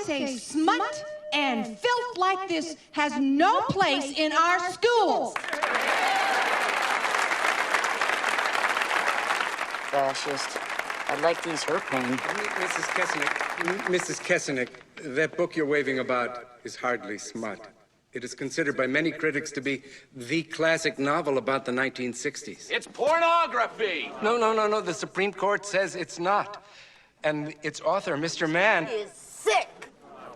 say smut and filth like this has no place in our schools. Fascist. I'd like to ease her pain. Mrs. Kesenick, that book you're waving about is hardly smut. It is considered by many critics to be the classic novel about the 1960s. It's pornography! No. The Supreme Court says it's not. And its author, Mr. Mann... He is sick!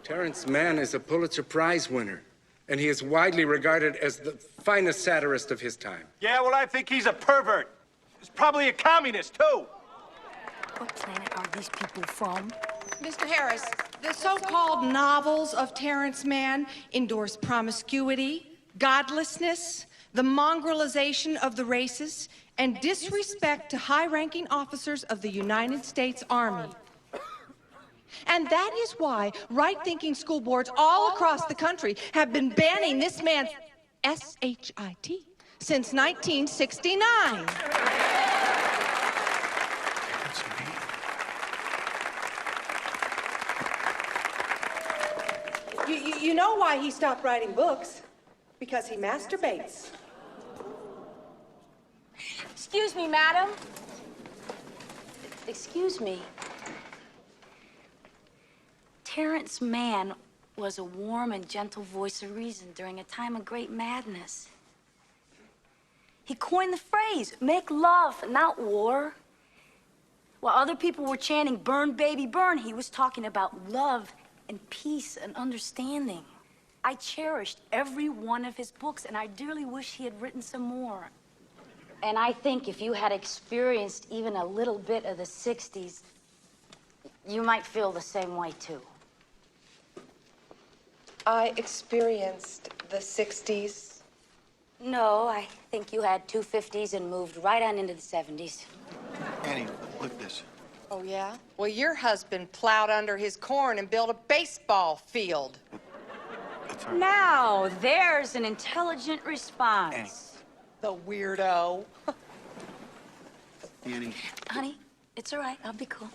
Terrence Mann is a Pulitzer Prize winner. And he is widely regarded as the finest satirist of his time. Yeah, well, I think he's a pervert. He's probably a communist, too. What planet are these people from? Mr. Harris, the so-called novels of Terrence Mann endorse promiscuity, godlessness, the mongrelization of the races, and disrespect to high-ranking officers of the United States Army. And that is why right-thinking school boards all across the country have been banning this man's S-H-I-T since 1969. You know why he stopped writing books? Because he masturbates. Excuse me, madam. Excuse me. Terrence Mann was a warm and gentle voice of reason during a time of great madness. He coined the phrase, make love, not war. While other people were chanting, burn, baby, burn, he was talking about love and peace and understanding. I cherished every one of his books, and I dearly wish he had written some more. And I think if you had experienced even a little bit of the 60s, you might feel the same way, too. I experienced the 60s. No, I think you had two 50s and moved right on into the 70s. Annie, look at this. Oh, yeah? Well, your husband plowed under his corn and built a baseball field. That's all right. Now, there's an intelligent response. Annie. The weirdo. Annie. Honey, it's all right. I'll be cool.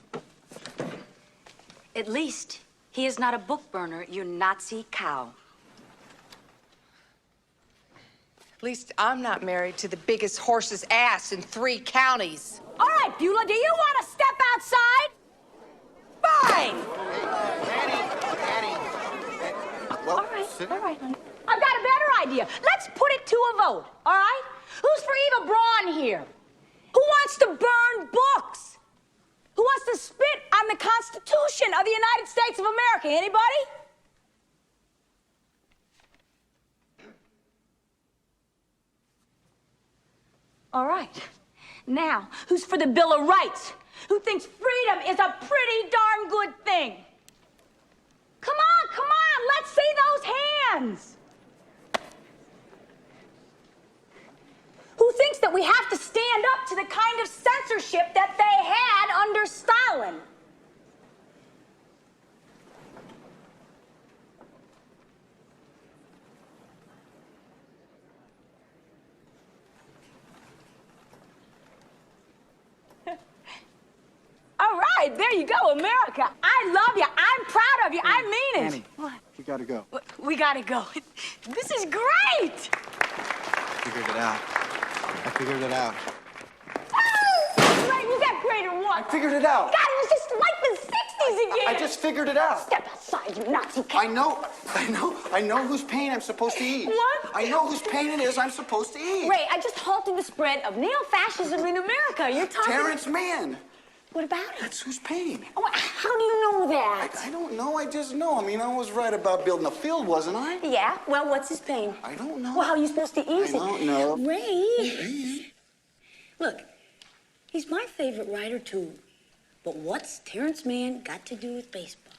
At least he is not a book burner, you Nazi cow. At least I'm not married to the biggest horse's ass in 3 counties. All right, Beulah, do you want to step outside? Fine. Annie. Well, All right, honey. I've got a better idea. Let's put it to a vote, all right? Who's for Eva Braun here? Who wants to burn books? Who wants to spit on the Constitution of the United States of America? Anybody? All right. Now, who's for the Bill of Rights? Who thinks freedom is a pretty darn good thing? Come on, let's see those hands. Who thinks that we have to stand up to the kind of censorship that they had under Stalin? All right, there you go, America. I love you. I'm proud of you. I mean it. Annie, What? we gotta go. We gotta go. This is great. Figured it out. I figured it out. Oh, right, you got greater one. I figured it out. God, it was just like the 60s again. I just figured it out. Step outside, you Nazi cat. I know whose pain I'm supposed to eat. What? I know whose pain it is I'm supposed to eat. Ray, I just halted the spread of neo-fascism in America. You're talking... Terrence Mann. What about it? That's whose pain. Oh, how do you know that? I don't know, I just know. I mean, I was right about building a field, wasn't I? Yeah, well, what's his pain? I don't know. Well, how are you supposed to ease it? I don't know. Ray. Look, he's my favorite writer, too. But what's Terrence Mann got to do with baseball?